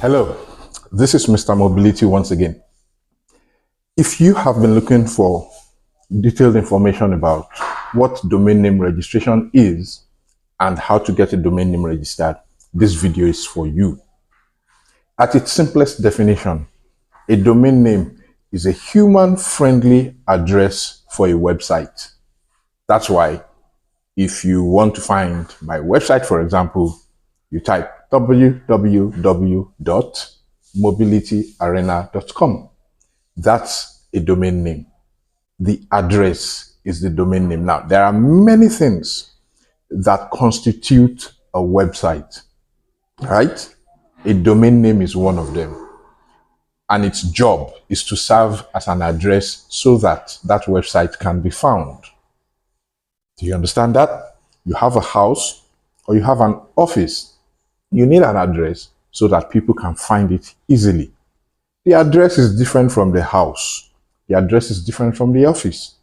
Hello, this is Mr. Mobility once again. If you have been looking for detailed information about what domain name registration is and how to get a domain name registered, this video is for you. At its simplest definition, a domain name is a human-friendly address for a website. That's why if you want to find my website, for example, you type www.mobilityarena.com. That's a domain name. The address is the domain name. Now, there are many things that constitute a website, right? A domain name is one of them. And its job is to serve as an address so that that website can be found. Do you understand that? You have a house or you have an office. You need an address so that people can find it easily. The address is different from the house. The address is different from the office.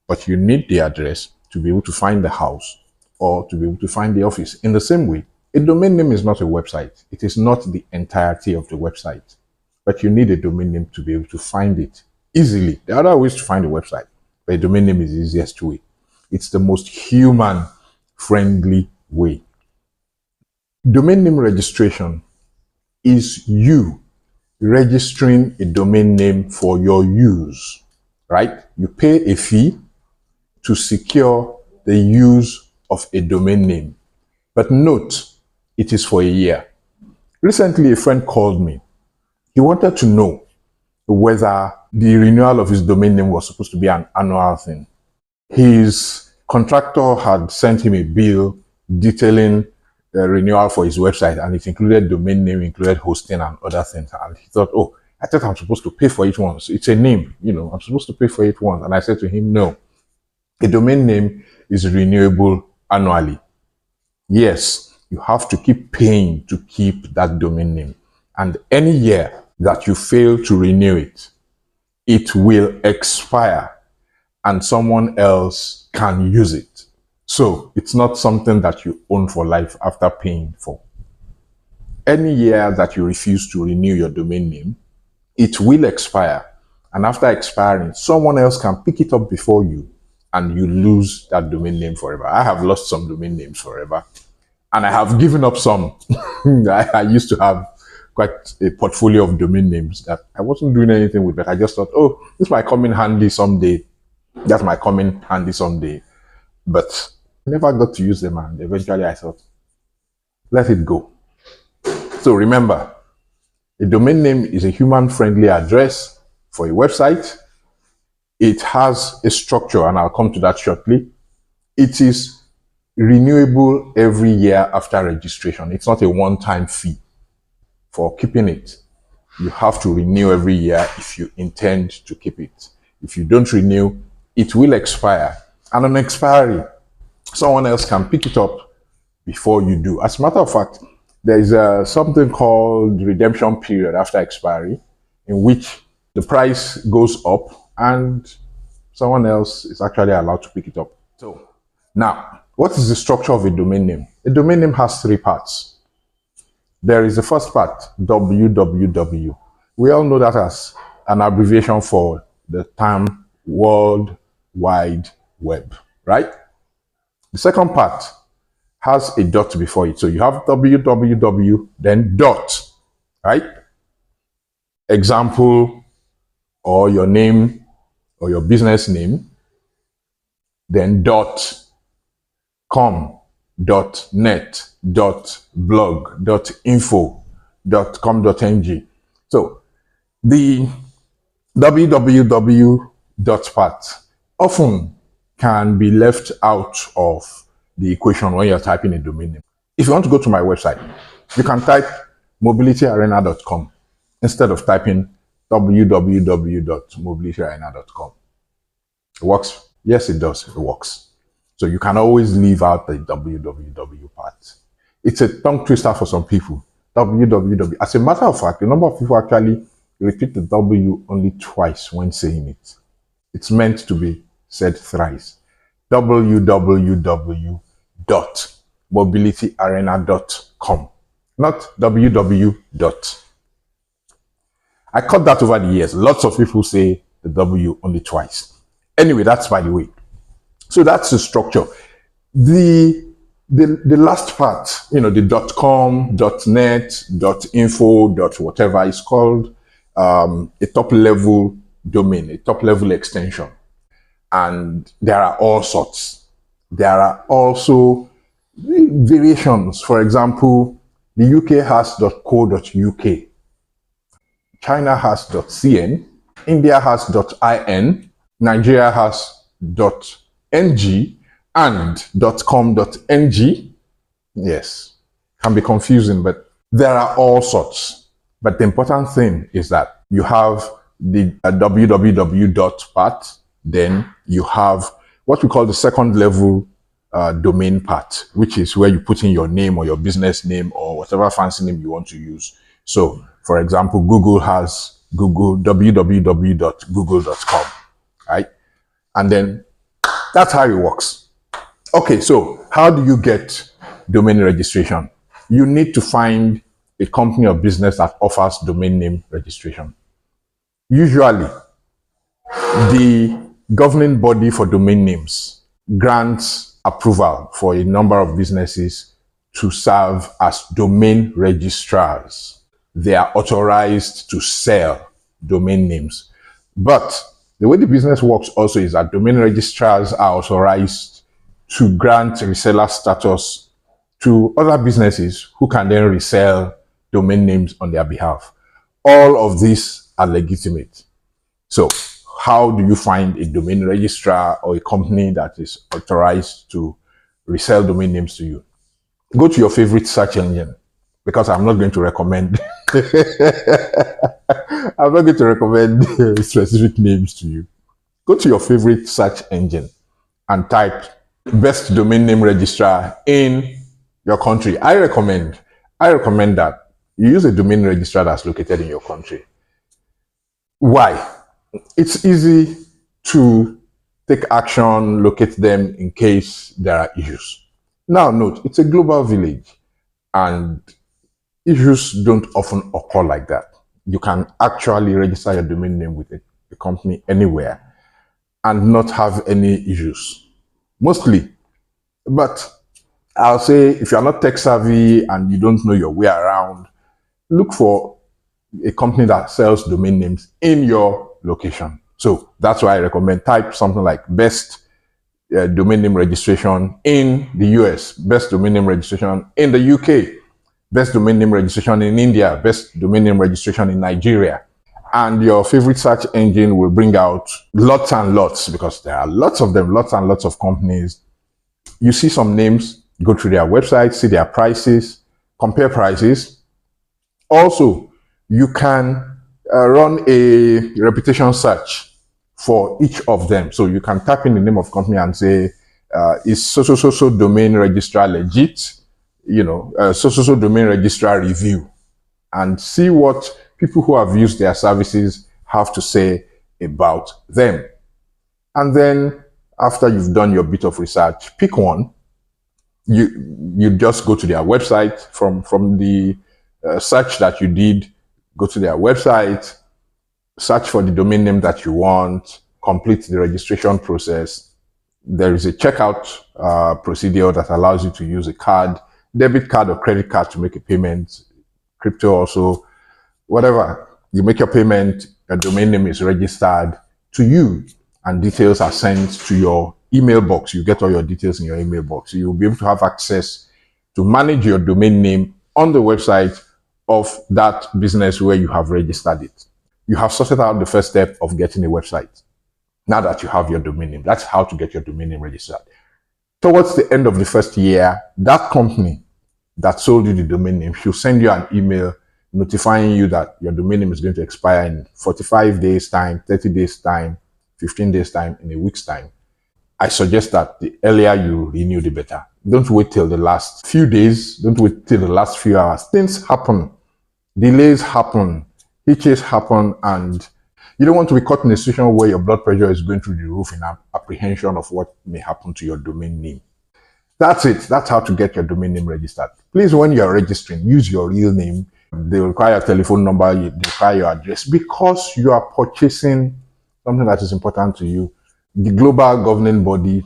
But you need the address to be able to find the house or to be able to find the office. In the same way, a domain name is not a website. It is not the entirety of the website. But you need a domain name to be able to find it easily. There are other ways to find a website, but a domain name is the easiest way. It's the most human-friendly way. Domain name registration is you registering a domain name for your use, right? You pay a fee to secure the use of a domain name. But note, it is for a year. Recently, a friend called me. He wanted to know whether the renewal of his domain name was supposed to be an annual thing. His contractor had sent him a bill detailing the renewal for his website, and it included domain name, included hosting and other things. And he thought, oh, I thought I'm supposed to pay for it once. It's a name, I'm supposed to pay for it once. And I said to him, no, a domain name is renewable annually. Yes, you have to keep paying to keep that domain name. And any year that you fail to renew it, it will expire and someone else can use it. So it's not something that you own for life after paying for. Any year that you refuse to renew your domain name, it will expire. And after expiring, someone else can pick it up before you and you lose that domain name forever. I have lost some domain names forever and I have given up some. I used to have quite a portfolio of domain names that I wasn't doing anything with, but I just thought, oh, this might come in handy someday. That might come in handy someday. But I never got to use them, and eventually I thought, let it go. So remember, a domain name is a human-friendly address for a website. It has a structure, and I'll come to that shortly. It is renewable every year after registration. It's not a one-time fee for keeping it. You have to renew every year if you intend to keep it. If you don't renew, it will expire. And on expiry, someone else can pick it up before you do. As a matter of fact, there is something called redemption period after expiry, in which the price goes up and someone else is actually allowed to pick it up. So now, what is the structure of a domain name? A domain name has three parts. There is the first part, www. We all know that as an abbreviation for the term World Wide Web, right? The second part has a dot before it. So you have www, then dot, right? Example, or your name, or your business name, then dot com, dot net, dot blog, dot info, dot com.ng. So the www dot part often can be left out of the equation when you're typing a domain name. If you want to go to my website, you can type mobilityarena.com instead of typing www.mobilityarena.com. It works? Yes, it does. It works. So you can always leave out the www part. It's a tongue twister for some people. www. As a matter of fact, a number of people actually repeat the W only twice when saying it. It's meant to be said thrice. www.mobilityarena.com, not www. I cut that over the years. Lots of people say the W only twice. Anyway, that's by the way. So that's the structure. The last part, the .com, .net, .info, .whatever is called a top level domain, a top level extension. And there are all sorts. There are also variations. For example, the UK has .co.uk, China has .cn, India has .in, Nigeria has .ng, and .com.ng. Yes, can be confusing, but there are all sorts. But the important thing is that you have the www part, then you have what we call the second level domain part, which is where you put in your name or your business name or whatever fancy name you want to use. So, for example, Google has Google www.google.com, right? And then that's how it works. Okay, so how do you get domain registration? You need to find a company or business that offers domain name registration. Usually, the governing body for domain names grants approval for a number of businesses to serve as domain registrars. They are authorized to sell domain names. But the way the business works also is that domain registrars are authorized to grant reseller status to other businesses who can then resell domain names on their behalf. All of these are legitimate. So how do you find a domain registrar or a company that is authorized to resell domain names to you? Go to your favorite search engine, because I'm not going to recommend I'm not going to recommend specific names to you. Go to your favorite search engine and type best domain name registrar in your country. I recommend that you use a domain registrar that's located in your country. Why? It's easy to take action, locate them in case there are issues. Now note, it's a global village and issues don't often occur like that. You can actually register your domain name with a company anywhere and not have any issues. Mostly. But I'll say if you're not tech savvy and you don't know your way around, look for a company that sells domain names in your location. So that's why I recommend type something like best domain name registration in the US, best domain name registration in the UK, best domain name registration in India, best domain name registration in Nigeria. And your favorite search engine will bring out lots and lots, because there are lots of them, lots and lots of companies. You see some names, go to their website, see their prices, compare prices. Also, you can run a reputation search for each of them. So you can type in the name of company and say, is so domain registrar legit? So domain registrar review, and see what people who have used their services have to say about them. And then after you've done your bit of research, pick one. You just go to their website from the search that you did, go to their website, search for the domain name that you want, complete the registration process. There is a checkout procedure that allows you to use a card, debit card or credit card to make a payment, crypto also, whatever. You make your payment, your domain name is registered to you, and details are sent to your email box. You get all your details in your email box. So you'll be able to have access to manage your domain name on the website of that business where you have registered it. You have sorted out the first step of getting a website. Now that you have your domain name, that's how to get your domain name registered. Towards the end of the first year, that company that sold you the domain name should send you an email notifying you that your domain name is going to expire in 45 days time, 30 days time, 15 days time, in a week's time. I suggest that the earlier you renew, the better. Don't wait till the last few days. Don't wait till the last few hours. Things happen. Delays happen. Hitches happen. And you don't want to be caught in a situation where your blood pressure is going through the roof in apprehension of what may happen to your domain name. That's it. That's how to get your domain name registered. Please, when you're registering, use your real name. They require a telephone number, they require your address, because you are purchasing something that is important to you. The global governing body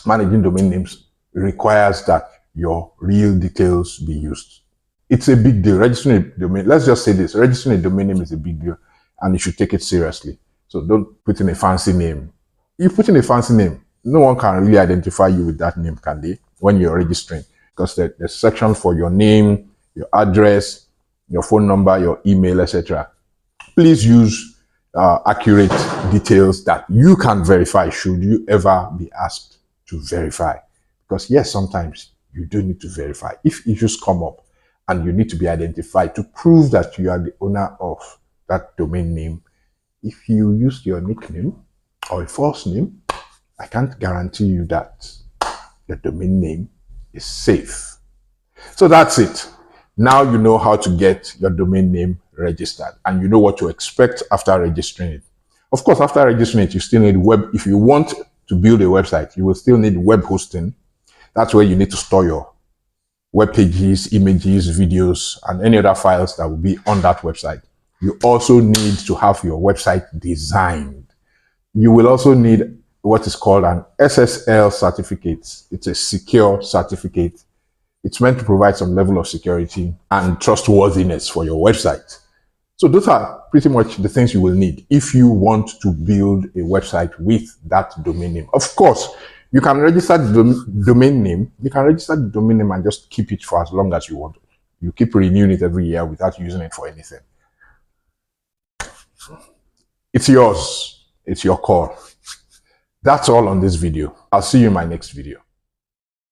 managing domain names requires that your real details be used. It's a big deal. Registering a domain, let's just say this, registering a domain name is a big deal, and you should take it seriously. So don't put in a fancy name. You put in a fancy name, no one can really identify you with that name, can they, when you're registering? Because there's a section for your name, your address, your phone number, your email, etc. Please use accurate details that you can verify should you ever be asked to verify. Because yes, sometimes you do need to verify. If issues come up and you need to be identified to prove that you are the owner of that domain name, if you use your nickname or a false name, I can't guarantee you that your domain name is safe. So that's it. Now you know how to get your domain name registered, and you know what to expect after registering it. Of course, after registering it, you still need web. If you want to build a website, you will still need web hosting. That's where you need to store your web pages, images, videos, and any other files that will be on that website. You also need to have your website designed. You will also need what is called an SSL certificate. It's a secure certificate. It's meant to provide some level of security and trustworthiness for your website. So those are pretty much the things you will need if you want to build a website with that domain name. Of course, you can register the domain name. You can register the domain name and just keep it for as long as you want. You keep renewing it every year without using it for anything. It's yours. It's your call. That's all on this video. I'll see you in my next video.